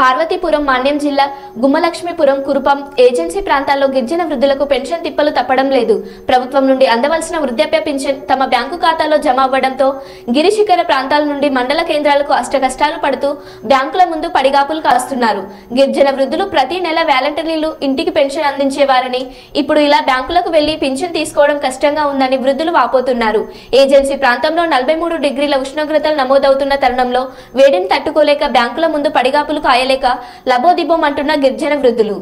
పార్వతీపురం మాన్యం జిల్లా గుమ్మలక్ష్మీపురం కురుపం ఏజెన్సీ ప్రాంతాల్లో గిరిజన వృద్ధులకు పెన్షన్ తిప్పలు తప్పడం లేదు. ప్రభుత్వం నుండి అందవలసిన వృద్ధాప్య పింఛన్ తమ బ్యాంకు ఖాతాలో జమ అవ్వడంతో గిరిశిఖర ప్రాంతాల నుండి మండల కేంద్రాలకు అష్టకష్టాలు పడుతూ బ్యాంకుల ముందు పడిగాపులు కాస్తున్నారు. గిరిజన వృద్ధులు ప్రతి నెల వాలంటీర్లు ఇంటికి పెన్షన్ అందించేవారని ఇప్పుడు ఇలా బ్యాంకులకు వెళ్లి పింఛన్ తీసుకోవడం కష్టంగా ఉందని వృద్ధులు వాపోతున్నారు. ఏజెన్సీ ప్రాంతంలో 43 డిగ్రీల ఉష్ణోగ్రతలు నమోదవుతున్న తరుణంలో వేడిని తట్టుకోలేక బ్యాంకుల ముందు పడిగాపులు కాయలేక లబోదిబోమంటున్న గిరిజన వృద్ధులు.